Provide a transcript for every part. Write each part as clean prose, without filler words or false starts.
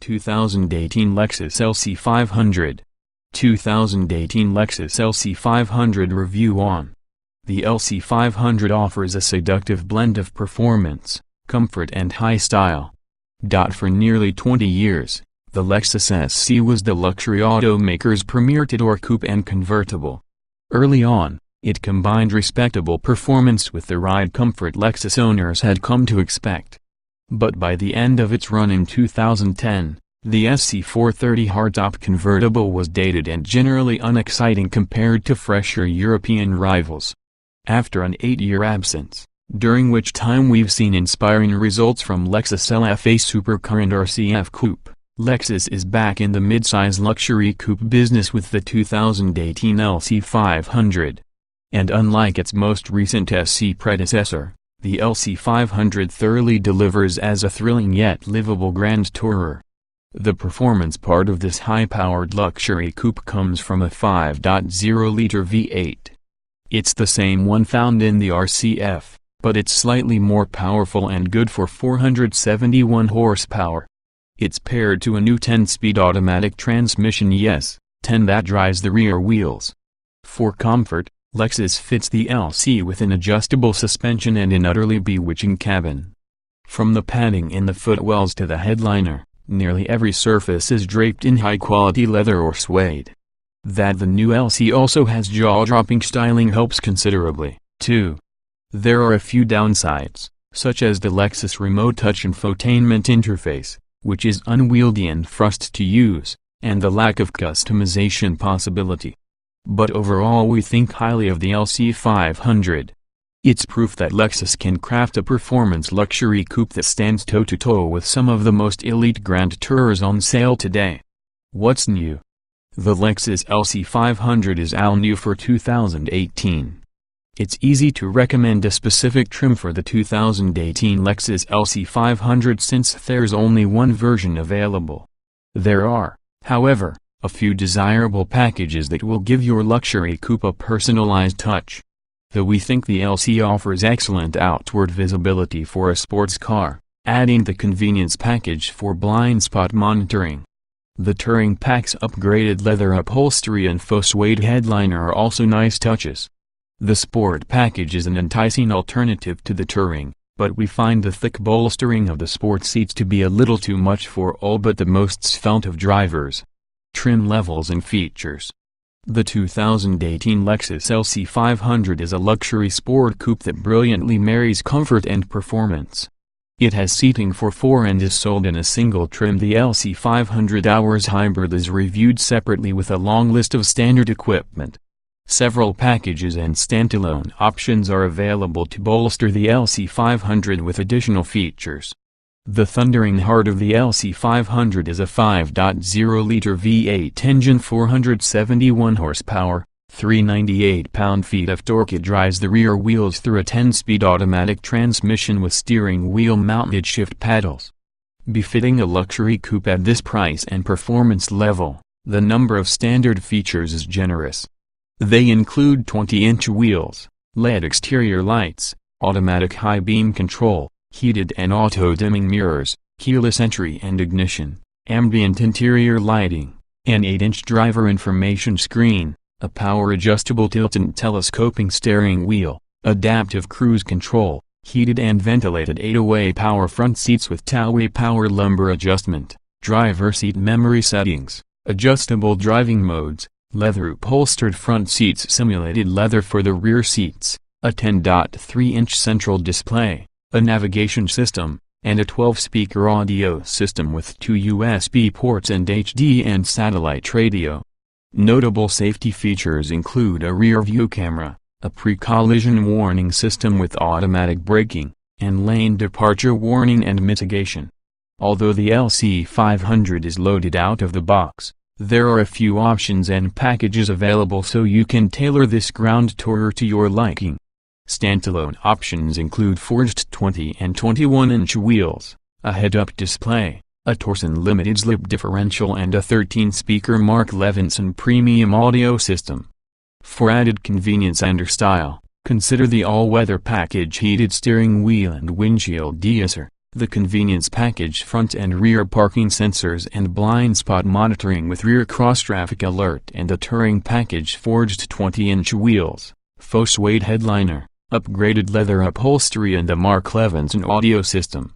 2018 Lexus LC 500. 2018 Lexus LC 500 review on. The LC 500 offers a seductive blend of performance, comfort and high style. For nearly 20 years, the Lexus SC was the luxury automaker's premier two-door coupe and convertible. Early on, it combined respectable performance with the ride comfort Lexus owners had come to expect. But by the end of its run in 2010, the SC 430 hardtop convertible was dated and generally unexciting compared to fresher European rivals. After an 8-year absence, during which time we've seen inspiring results from Lexus LFA Supercar and RCF Coupe, Lexus is back in the midsize luxury coupe business with the 2018 LC 500. And unlike its most recent SC predecessor, the LC 500 thoroughly delivers as a thrilling yet livable grand tourer. The performance part of this high-powered luxury coupe comes from a 5.0-liter V8. It's the same one found in the RCF, but it's slightly more powerful and good for 471 horsepower. It's paired to a new 10-speed automatic transmission, yes, 10 that drives the rear wheels. For comfort, Lexus fits the LC with an adjustable suspension and an utterly bewitching cabin. From the padding in the footwells to the headliner, nearly every surface is draped in high-quality leather or suede. That the new LC also has jaw-dropping styling helps considerably, too. There are a few downsides, such as the Lexus Remote Touch infotainment interface, which is unwieldy and frustrating to use, and the lack of customization possibility. But overall we think highly of the LC 500. It's proof that Lexus can craft a performance luxury coupe that stands toe-to-toe with some of the most elite grand tourers on sale today. What's new? The Lexus LC 500 is all new for 2018. It's easy to recommend a specific trim for the 2018 Lexus LC 500 since there's only one version available. There are, however, a few desirable packages that will give your luxury coupe a personalized touch. Though we think the LC offers excellent outward visibility for a sports car, adding the convenience package for blind spot monitoring. The Touring Pack's upgraded leather upholstery and faux suede headliner are also nice touches. The Sport Package is an enticing alternative to the Touring, but we find the thick bolstering of the sport seats to be a little too much for all but the most svelte of drivers. Trim levels and features. The 2018 Lexus LC 500 is a luxury sport coupe that brilliantly marries comfort and performance. It has seating for 4 and is sold in a single trim. The LC 500 Hours Hybrid is reviewed separately with a long list of standard equipment. Several packages and standalone options are available to bolster the LC 500 with additional features. The thundering heart of the LC 500 is a 5.0-liter V8 engine, 471 horsepower, 398 pound-feet of torque. It drives the rear wheels through a 10-speed automatic transmission with steering wheel-mounted shift paddles. Befitting a luxury coupe at this price and performance level, the number of standard features is generous. They include 20-inch wheels, LED exterior lights, automatic high-beam control, heated and auto-dimming mirrors, keyless entry and ignition, ambient interior lighting, an 8-inch driver information screen, a power-adjustable tilt and telescoping steering wheel, adaptive cruise control, heated and ventilated 8-way power front seats with 2-way power lumbar adjustment, driver seat memory settings, adjustable driving modes, leather upholstered front seats, simulated leather for the rear seats, a 10.3-inch central display, a navigation system, and a 12-speaker audio system with 2 USB ports and HD and satellite radio. Notable safety features include a rear-view camera, a pre-collision warning system with automatic braking, and lane departure warning and mitigation. Although the LC 500 is loaded out of the box, there are a few options and packages available so you can tailor this ground tourer to your liking. Standalone options include forged 20 and 21-inch wheels, a head-up display, a Torsen limited slip differential and a 13-speaker Mark Levinson premium audio system. For added convenience and style, consider the all-weather package: heated steering wheel and windshield deicer, The convenience package front and rear parking sensors and blind spot monitoring with rear cross-traffic alert and a touring package forged 20-inch wheels, faux suede headliner, upgraded leather upholstery and a Mark Levinson audio system.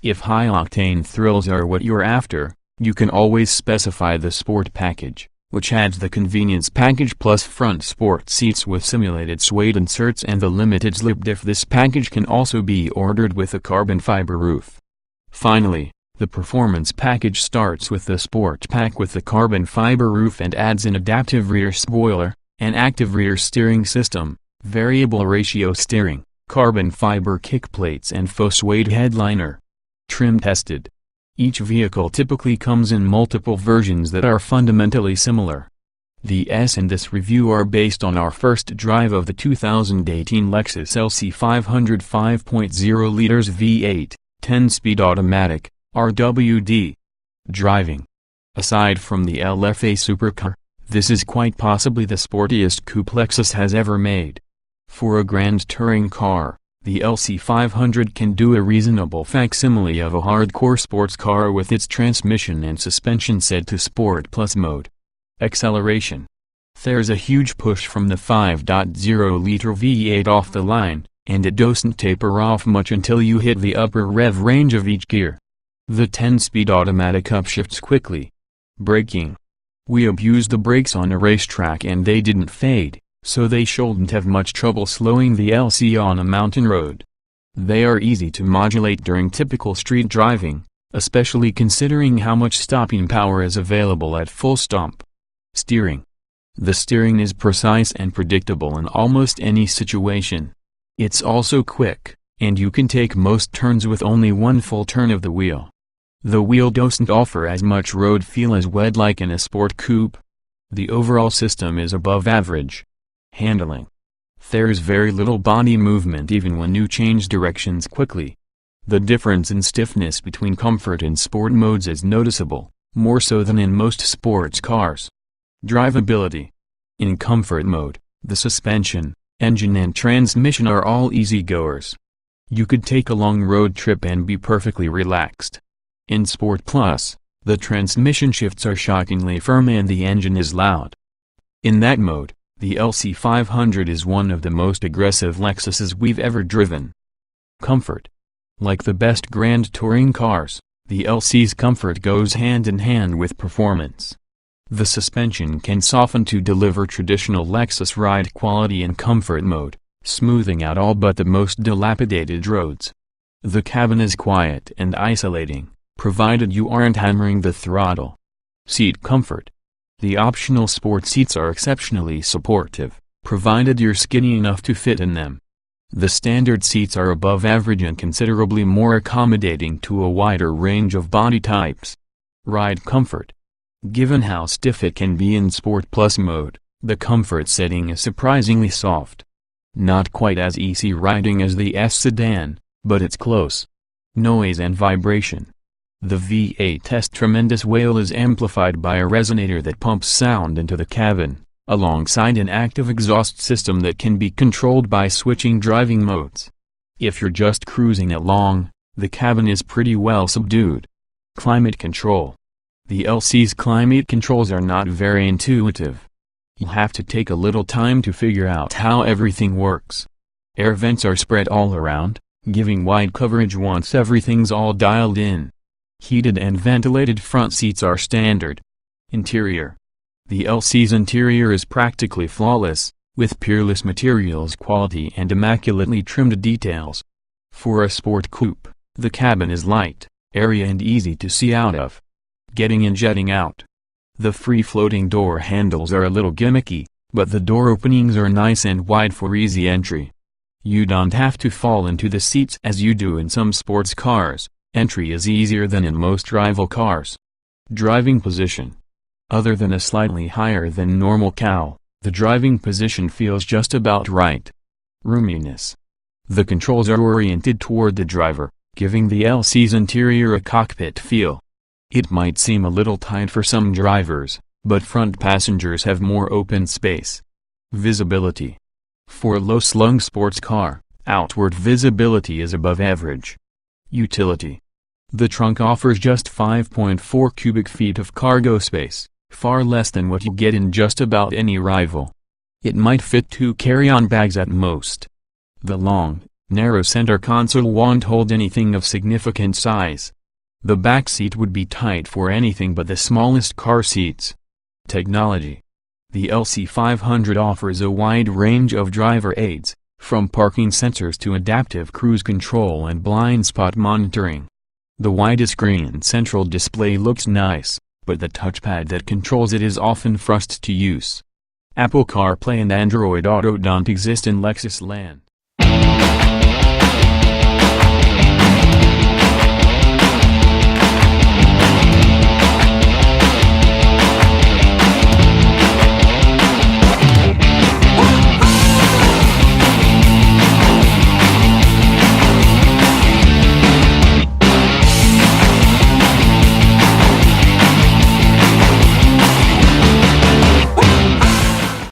If high-octane thrills are what you're after, you can always specify the Sport package, which adds the convenience package plus front sport seats with simulated suede inserts and the limited slip diff. This package can also be ordered with a carbon fiber roof. Finally, the performance package starts with the Sport pack with the carbon fiber roof and adds an adaptive rear spoiler, an active rear steering system, variable ratio steering, carbon fiber kick plates and faux suede headliner. Trim tested. Each vehicle typically comes in multiple versions that are fundamentally similar. The S in this review are based on our first drive of the 2018 Lexus LC 500 5.0 liters V8, 10-speed automatic, RWD. Driving. Aside from the LFA supercar, this is quite possibly the sportiest coupe Lexus has ever made. For a grand touring car, the LC 500 can do a reasonable facsimile of a hardcore sports car with its transmission and suspension set to Sport Plus mode. Acceleration. There's a huge push from the 5.0-liter V8 off the line, and it doesn't taper off much until you hit the upper rev range of each gear. The 10-speed automatic upshifts quickly. Braking. We abused the brakes on a racetrack and they didn't fade, so they shouldn't have much trouble slowing the LC on a mountain road. They are easy to modulate during typical street driving, especially considering how much stopping power is available at full stomp. Steering. The steering is precise and predictable in almost any situation. It's also quick, and you can take most turns with only one full turn of the wheel. The wheel doesn't offer as much road feel as we'd like in a sport coupe. The overall system is above average. Handling. There's very little body movement even when you change directions quickly. The difference in stiffness between comfort and sport modes is noticeable, more so than in most sports cars. Drivability. In comfort mode, the suspension, engine and transmission are all easygoers. You could take a long road trip and be perfectly relaxed. In Sport Plus, the transmission shifts are shockingly firm and the engine is loud. In that mode, the LC 500 is one of the most aggressive Lexuses we've ever driven. Comfort. Like the best grand touring cars, the LC's comfort goes hand in hand with performance. The suspension can soften to deliver traditional Lexus ride quality in comfort mode, smoothing out all but the most dilapidated roads. The cabin is quiet and isolating, provided you aren't hammering the throttle. Seat comfort. The optional sport seats are exceptionally supportive, provided you're skinny enough to fit in them. The standard seats are above average and considerably more accommodating to a wider range of body types. Ride comfort. Given how stiff it can be in Sport Plus mode, the comfort setting is surprisingly soft. Not quite as easy riding as the S sedan, but it's close. Noise and vibration. The V8's tremendous wail is amplified by a resonator that pumps sound into the cabin, alongside an active exhaust system that can be controlled by switching driving modes. If you're just cruising along, the cabin is pretty well subdued. Climate control. The LC's climate controls are not very intuitive. You'll have to take a little time to figure out how everything works. Air vents are spread all around, giving wide coverage once everything's all dialed in. Heated and ventilated front seats are standard. Interior. The LC's interior is practically flawless, with peerless materials quality and immaculately trimmed details. For a sport coupe, the cabin is light, airy and easy to see out of. Getting in, jetting out. The free-floating door handles are a little gimmicky, but the door openings are nice and wide for easy entry. You don't have to fall into the seats as you do in some sports cars. Entry is easier than in most rival cars. Driving position. Other than a slightly higher than normal cowl, the driving position feels just about right. Roominess. The controls are oriented toward the driver, giving the LC's interior a cockpit feel. It might seem a little tight for some drivers, but front passengers have more open space. Visibility. For a low-slung sports car, outward visibility is above average. Utility. The trunk offers just 5.4 cubic feet of cargo space, far less than what you get in just about any rival. It might fit 2 carry-on bags at most. The long, narrow center console won't hold anything of significant size. The back seat would be tight for anything but the smallest car seats. Technology. The LC500 offers a wide range of driver aids, from parking sensors to adaptive cruise control and blind spot monitoring. The widescreen central display looks nice, but the touchpad that controls it is often frustrating to use. Apple CarPlay and Android Auto don't exist in Lexus land.